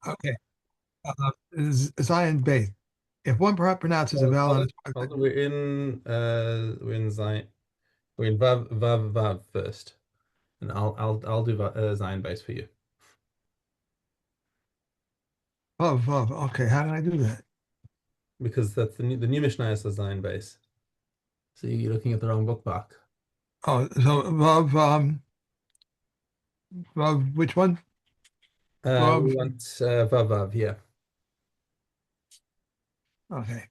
Okay. Zion Beth. If one pronounces a vowel on his Hold on, we're in Zion. We're in Vav first, and I'll do Zion base for you Vav. Okay, how did I do that? because that's the new Mishnah is a Zion base. So you're looking at the wrong bookmark. Oh, so Vav, Vav, which one? We Vav. want Vav, yeah. Okay.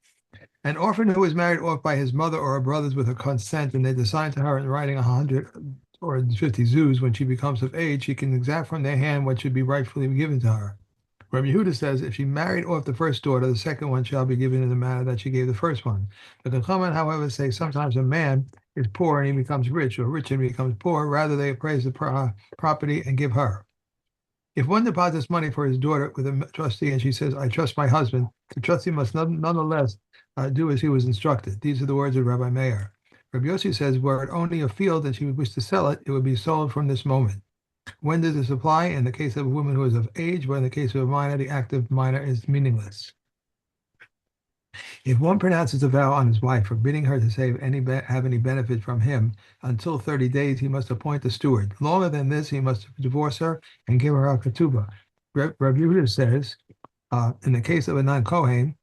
An orphan who is married off by his mother or her brothers with her consent, and they decide to her in writing 150 zoos when she becomes of age, she can exact from their hand what should be rightfully given to her. Rabbi Yehuda says if she married off the first daughter, the second one shall be given in the manner that she gave the first one. The Chachamim, however, say sometimes a man is poor and he becomes rich, or rich and becomes poor. Rather, they appraise the property and give her. If one deposits money for his daughter with a trustee and she says, I trust my husband, the trustee must nonetheless do as he was instructed. These are the words of Rabbi Meir. Rabbi Yossi says, were it only a field and she would wish to sell it, it would be sold from this moment. When does this apply? In the case of a woman who is of age, but in the case of a minor, the active minor is meaningless. If one pronounces a vow on his wife, forbidding her to have any benefit from him until 30 days, he must appoint a steward. Longer than this, he must divorce her and give her a ketubah. Rabbi Yehuda says, in the case of a non-Kohen,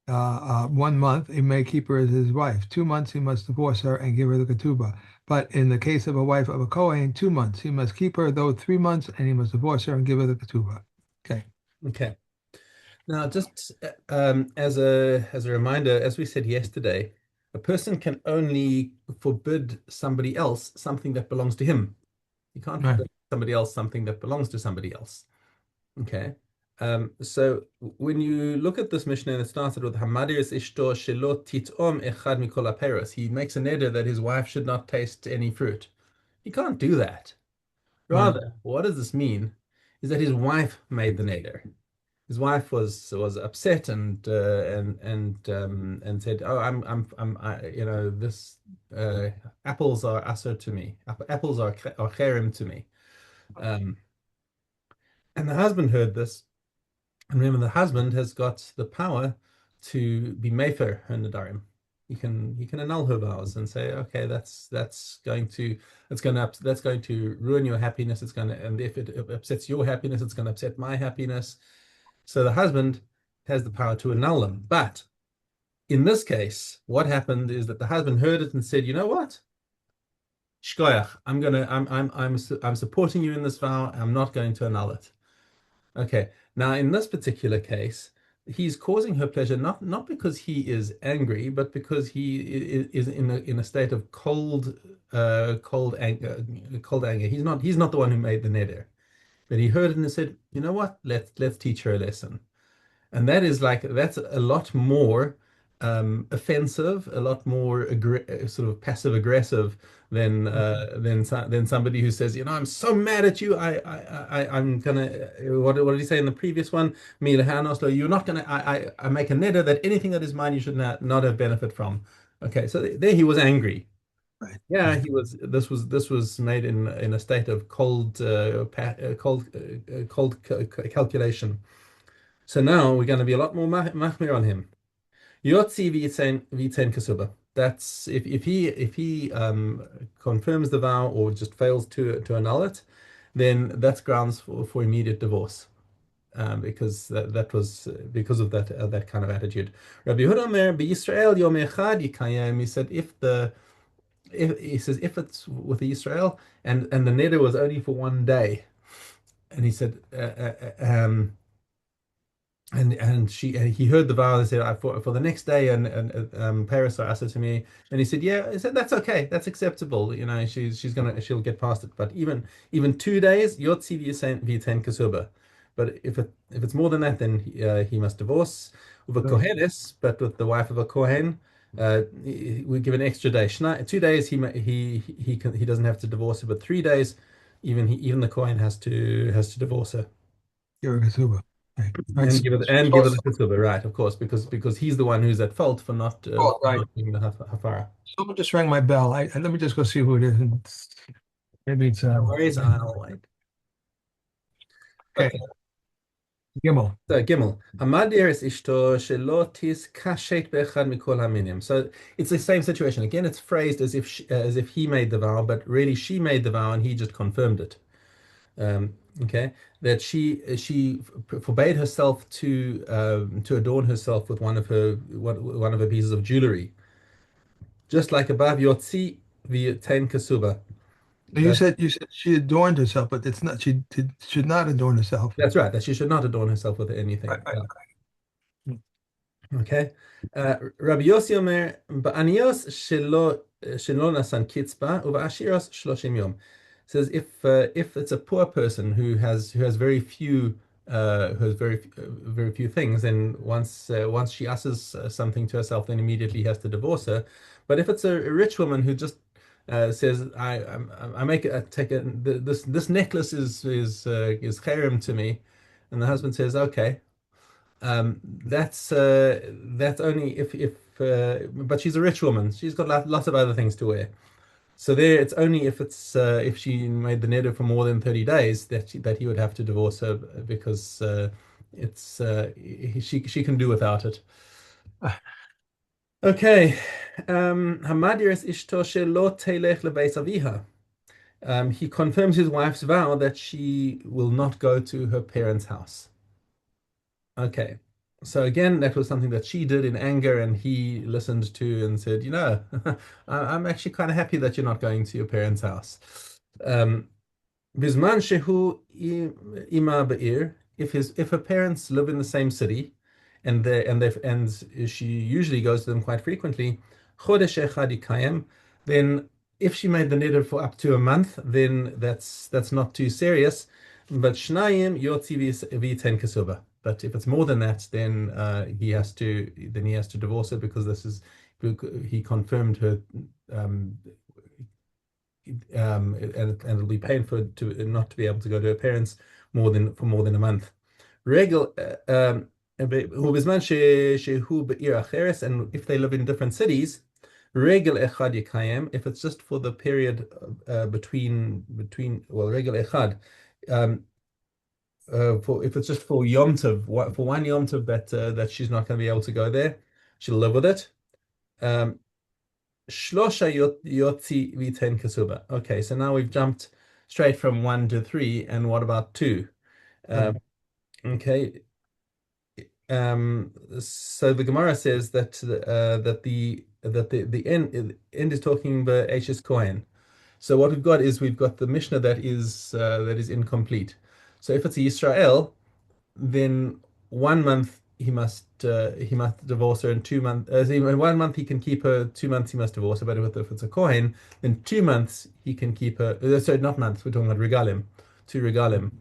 1 month he may keep her as his wife. 2 months he must divorce her and give her the ketubah. But in the case of a wife of a Kohen, 2 months he must keep her, though 3 months, and he must divorce her and give her the ketubah. Okay. Okay. Now, just as a reminder, as we said yesterday, a person can only forbid somebody else something that belongs to him. You can't Right. forbid somebody else something that belongs to somebody else. Okay. So when you look at this Mishnah, and it started with Hamadir ishto shelo titom echad mikol haperos. He makes a neder that his wife should not taste any fruit. He can't do that. Right. Rather, what does this mean? Is that his wife made the neder. His wife was upset and said, "Oh, this apples are asur to me. Apples are cherem to me." Um, and the husband heard this. And remember, the husband has got the power to be mefer her nedarim. He can annul her vows and say, okay, that's going to ruin your happiness. It's going to, and if it upsets your happiness, it's going to upset my happiness. So the husband has the power to annul them. But in this case, what happened is that the husband heard it and said, you know what? Shkoyach, I'm supporting you in this vow. I'm not going to annul it. Okay. Now, in this particular case, he's causing her pleasure not because he is angry, but because he is in a state of cold anger. Cold anger. He's not the one who made the neder, but he heard it and said, "You know what? Let's teach her a lesson." And that's a lot more offensive, a lot more sort of passive aggressive than somebody who says, I'm so mad at you. I'm gonna what did he say in the previous one? You're not gonna I make a neder that anything that is mine you should not have benefit from. Okay, so there he was angry. Right. Yeah, Right. he was. This was made in a state of cold calculation. So now we're going to be a lot more machmir on him. Yotzi v'yitzen kesuba. That's if he confirms the vow or just fails to annul it, then that's grounds for immediate divorce. Because that was because of that kind of attitude. Rabbi Yehuda Omer b'Yisrael yom echad yikayem. He said if it's with the Israel and the neder was only for 1 day, and he said and he heard the vow and said for the next day and Paris asked to me and he said he said that's okay, that's acceptable, she'll get past it, but even 2 days yotzi v'yiten kasuba, but if it's more than that, then he must divorce with a So kohenes, but with the wife of a kohen we give an extra day. 2 days he doesn't have to divorce her, but 3 days even the kohen has to divorce her. you're a ketubah. Right. Right. And give her the ksuba, right? Of course, because he's the one who's at fault for not Right. doing the hafara. Someone just rang my bell. Let me just go see who it is. Maybe it's No worries, I'll wait. okay. Okay, Gimel. So Gimel, Amadir is ishto shelo kashet be'echad mikol haminim. So it's the same situation. Again, it's phrased as if he made the vow, but really she made the vow and he just confirmed it. Um, okay, that she forbade herself to adorn herself with one of her pieces of jewelry, just like above Yotzi v'ten kasuba. So That, you said she adorned herself, but it's not should not adorn herself. that's right. That she should not adorn herself with Right, anything. right. Okay. Rabbi Yossi Omer, ba'aniyos shelo nasan kitzba, uba'ashiros shloshim yom. Says if it's a poor person who has very few very few things, then once she utters something to herself, then immediately has to divorce her. But if it's a rich woman who just says I make a take a this necklace is cherem to me, and the husband says okay. That's only if but she's a rich woman. She's got lots of other things to wear. So there, it's only if she made the neder for more than 30 days that he would have to divorce her because it's she can do without it. Okay. Hamadir es ishto shelo telech lebeis aviha. He confirms his wife's vow that she will not go to her parents' house. Okay. So again, that was something that she did in anger, and he listened to and said, I'm actually kind of happy that you're not going to your parents' house. Um, Bizman shehu ima be'ir, if her parents live in the same city, and she usually goes to them quite frequently, chodesh echad yikayem, then if she made the nidr for up to a month, then that's not too serious. But shnayim yotzi v'yiten kesuba. But if it's more than that, then he has to divorce her because he confirmed her um, and it'll be painful to not to be able to go to her parents more than a month. Regel ובזמן שהוא בעיר אחרת, and if they live in different cities, רגל אחד יקיים, if it's just for the period well, רגל אחד, um, for if it's just for Yom Tov, for one Yom Tov that she's not going to be able to go there, she'll live with it. Um, Shlosha yotzi v'ten kesuba. Okay, so now we've jumped straight from one to three, and what about two? Right. Okay, so the Gemara says that the end is talking about Ashes Kohen. So what we've got the Mishnah that is incomplete. So if it's a Yisrael, then 1 month he must divorce her, and 2 months in 1 month he can keep her, 2 months he must divorce her. But if it's a Kohen, then 2 months he can keep her. Sorry, not months. We're talking about regalim, 2 regalim.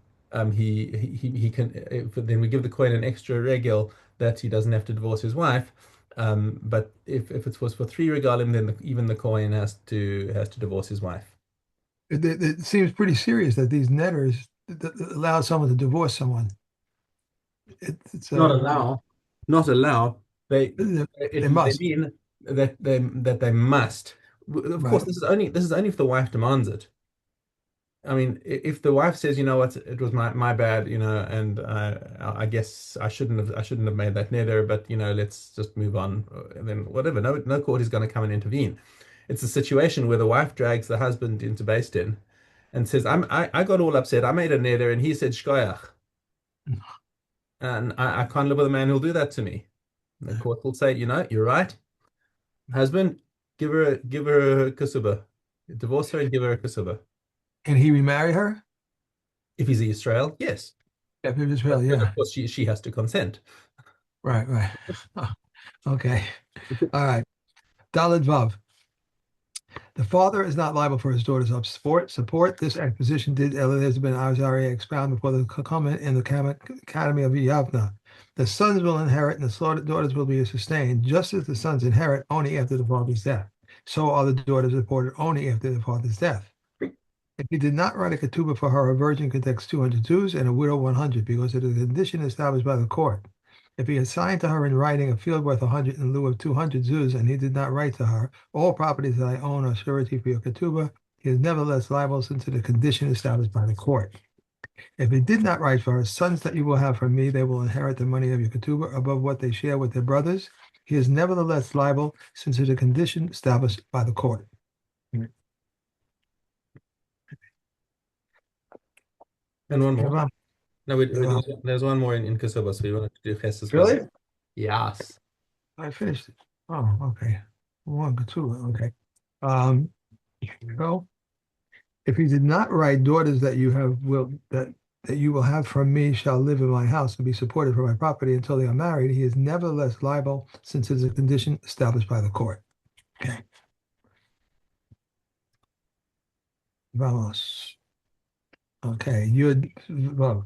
He can. Then we give the Kohen an extra regel that he doesn't have to divorce his wife. But if it was for 3 regalim, then even the Kohen has to divorce his wife. It seems pretty serious that these netters allow someone to divorce someone. It's Not allow, not allow. They they they must. mean that they must. Of course, Right. this is only if the wife demands it. I mean, if the wife says, you know what, it was my bad, and I guess I shouldn't have made that nether, but let's just move on, and then whatever. No court is going to come and intervene. It's a situation where the wife drags the husband into Beis Din and says, I got all upset. I made a nether, and he said shkoyach, and I can't live with a man who'll do that to me. The court will say, you're right. Husband, give her a kasuba. Divorce her and give her a kasuba. Can he remarry her? If he's Israel, yes. Yeah, if it's But, Israel, but of yeah. course she has to consent. Right, right. Okay. All right. Daled Vav. The father is not liable for his daughter's support. This exposition did Eliezer ben Azariah expound before the comment in the Academy of Yavna. The sons will inherit and the slaughtered daughters will be sustained, just as the sons inherit only after the father's death. So are the daughters reported only after the father's death. If he did not write a ketubah for her, a virgin could take 200 Jews and a widow 100 because it is a condition established by the court. If he assigned to her in writing a field worth 100 in lieu of 200 Jews and he did not write to her, all properties that I own are surety for your ketubah, he is nevertheless liable since it is a condition established by the court. If he did not write for her, sons that you will have from me, they will inherit the money of your ketubah above what they share with their brothers. He is nevertheless liable since it is a condition established by the court. And one more. Yavam. No, Yavam. there's one more in Kesubos. We wanted to do Ches as well. Really? Yes. I finished it. Oh, okay. One, two, okay. Here we go. If he did not write, daughters that you have will that you will have from me shall live in my house and be supported for my property until they are married, he is nevertheless liable since it is a condition established by the court. Okay. Vamos. Okay. Yud Vav.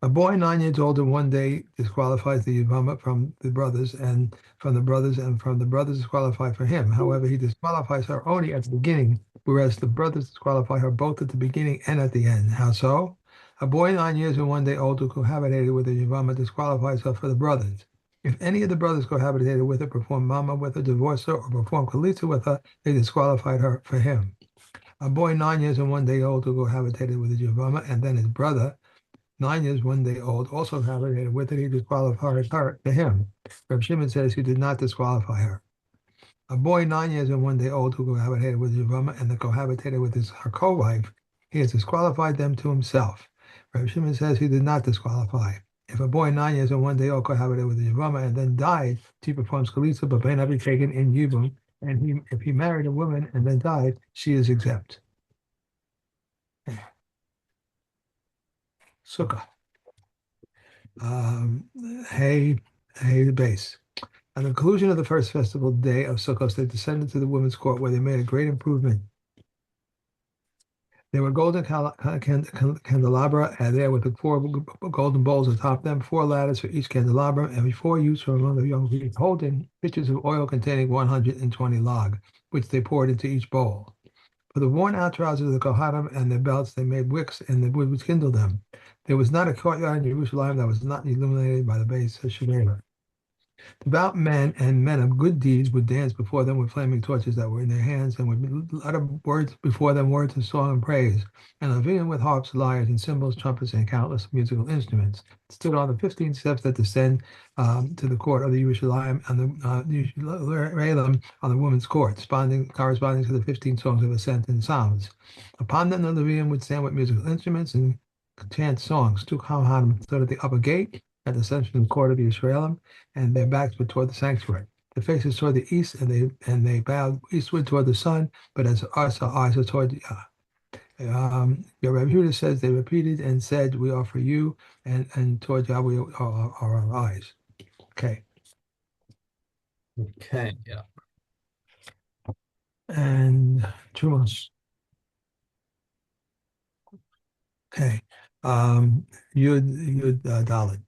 A boy 9 years old and one day disqualifies the Yavama from the brothers and from the brothers and from the brothers disqualified for him. However, he disqualifies her only at the beginning, whereas the brothers disqualify her both at the beginning and at the end. How so? A boy 9 years and one day old who cohabitated with a Yavama disqualifies her for the brothers. If any of the brothers cohabitated with her, performed mama with her, divorced her, or performed chalitza with her, they disqualified her for him. A boy 9 years and one day old who cohabitated with a Yavama and then his brother 9 years, one day old, also cohabitated with it, he disqualified her to him. Reb Shimon says he did not disqualify her. A boy 9 years and one day old who cohabitated with Yavama and then cohabitated with her co-wife, he has disqualified them to himself. Reb Shimon says he did not disqualify. If a boy 9 years and one day old cohabitated with Yavama and then died, she performs chalitza, but may not be taken in Yibum. And if he married a woman and then died, she is exempt. Sukkah. Hey, the base. On the conclusion of the first festival day of Sukkot, they descended to the women's court where they made a great improvement. There were golden candelabra there with the four golden bowls atop them, four ladders for each candelabra, and 4 youths from among the young people holding pitchers of oil containing 120 log, which they poured into each bowl. For the worn-out trousers of the Kohanim and their belts, they made wicks, and the wood would kindle them. There was not a courtyard in Jerusalem that was not illuminated by the base of Shemitah. Devout men and men of good deeds would dance before them with flaming torches that were in their hands, and would utter words before them, words of song and praise. And Levium with harps, lyres, and cymbals, trumpets, and countless musical instruments stood on the 15 steps that descend to the court of the Yerushalayim and the Yerushalayim on the women's court, corresponding to the 15 songs of ascent and psalms. Upon them, the Levium would stand with musical instruments and chant songs. Two Kohanim stood at the upper gate at the central court of Yisraelim, and their backs were toward the sanctuary. The faces toward the east, and they bowed eastward toward the sun, but as our eyes are toward your Rabbi Huda says they repeated and said, "We offer you," and toward Yahweh are our eyes. Okay. Okay. Yeah. And Trumos. Okay. Yud Dalit.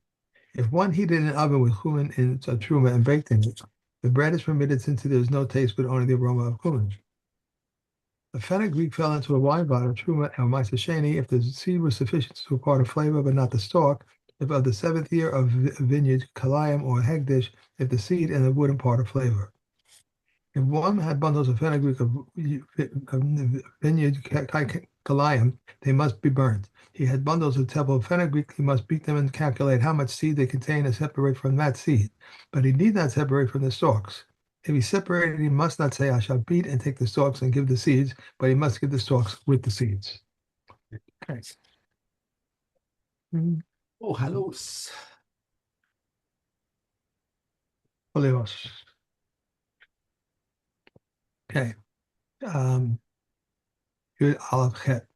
If one heated an oven with cumin in a truma and baked in it, the bread is permitted since there is no taste but only the aroma of cumin. The fenugreek fell into a wine bottle, truma or ma'aser sheni, if the seed was sufficient to impart a flavor but not the stalk. If of the 7th year of vineyard, kalayim or hegdish, if the seed and the wood impart a flavor. If one had bundles of fenugreek of vineyard kalayim, they must be burned. He had bundles of table of fenugreek, he must beat them and calculate how much seed they contain and separate from that seed. But he need not separate from the stalks. If he separated, he must not say, I shall beat and take the stalks and give the seeds, but he must give the stalks with the seeds. Okay. Oh, halos. Oleos. Okay. Good olive chet.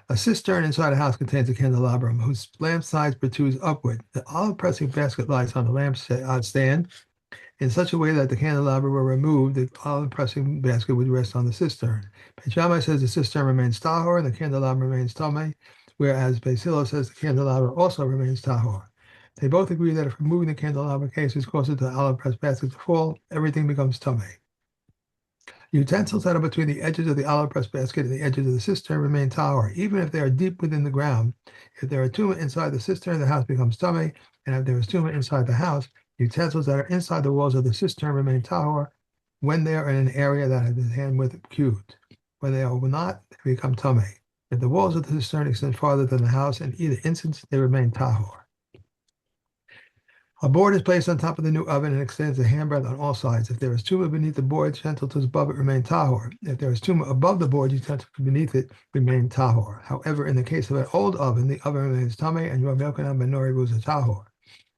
A cistern inside a house contains a candelabrum whose lamp sides protrudes upward. The olive pressing basket lies on the lamp stand in such a way that the candelabra were removed. The olive pressing basket would rest on the cistern. Beit Shammai says the cistern remains tahor and the candelabra remains tamei, whereas Beit Hillel says the candelabra also remains tahor. They both agree that if removing the candelabra cases causes the olive press basket to fall, everything becomes tamei. Utensils that are between the edges of the olive press basket and the edges of the cistern remain tahor, even if they are deep within the ground. If there are tumah inside the cistern, the house becomes tamei, and if there is tumah inside the house, utensils that are inside the walls of the cistern remain tahor when they are in an area that has been hand with cubed. When they are not, they become tamei. If the walls of the cistern extend farther than the house, in either instance, they remain tahor. A board is placed on top of the new oven and extends a handbreadth on all sides. If there is tumor beneath the board, utensils above it remain tahor. If there is tumor above the board, utensils beneath it remain tahor. However, in the case of an old oven, the oven remains tameh and Rav Yochanan ben Nori rules a tahor.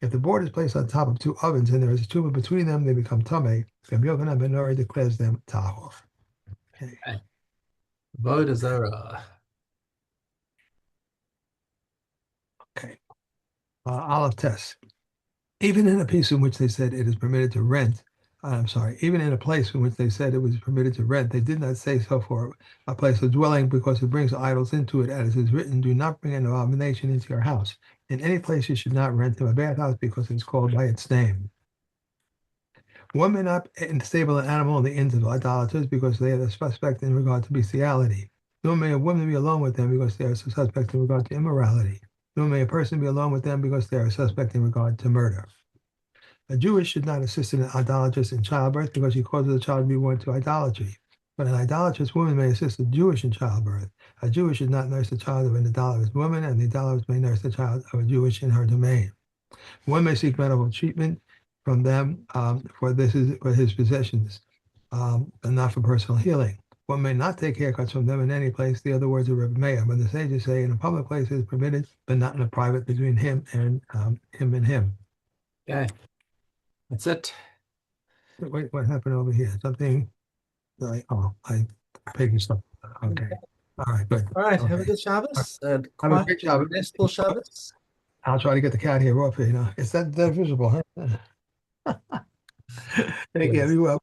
If the board is placed on top of two ovens and there is a tumor between them, they become tameh. Rav Yochanan ben Nori declares them tahor. Okay. Avodah Zarah. Okay. Aleph test. Even in a piece in which they said it is permitted to rent, even in a place in which they said it was permitted to rent, they did not say so for a place of dwelling because it brings idols into it, as is written, do not bring an abomination into your house. In any place you should not rent him a bathhouse because it's called by its name. One may not enstable an animal in the inns of idolaters because they are the suspect in regard to bestiality. Nor may a woman be alone with them because they are suspect in regard to immorality. Nor may a person be alone with them because they are suspect in regard to murder. A Jewish should not assist an idolatress in childbirth because she causes the child to be born to idolatry. But an idolatrous woman may assist a Jewish in childbirth. A Jewish should not nurse the child of an idolatrous woman, and the idolatress may nurse the child of a Jewish in her domain. One may seek medical treatment from them for his possessions, but not for personal healing. One may not take haircuts from them in any place. The other words of Rebbe Meir, but the sages say in a public place it is permitted, but not in a private between him and him. Okay. That's it. Wait, what happened over here? Something like, I paid stuff. Okay. All right, good. All right. Okay. Have a good Shabbos. And Have a quiet, great job. restful Shabbos. I'll try to get the cat here off here. It's that visible, huh? Thank you. Yes. Be well.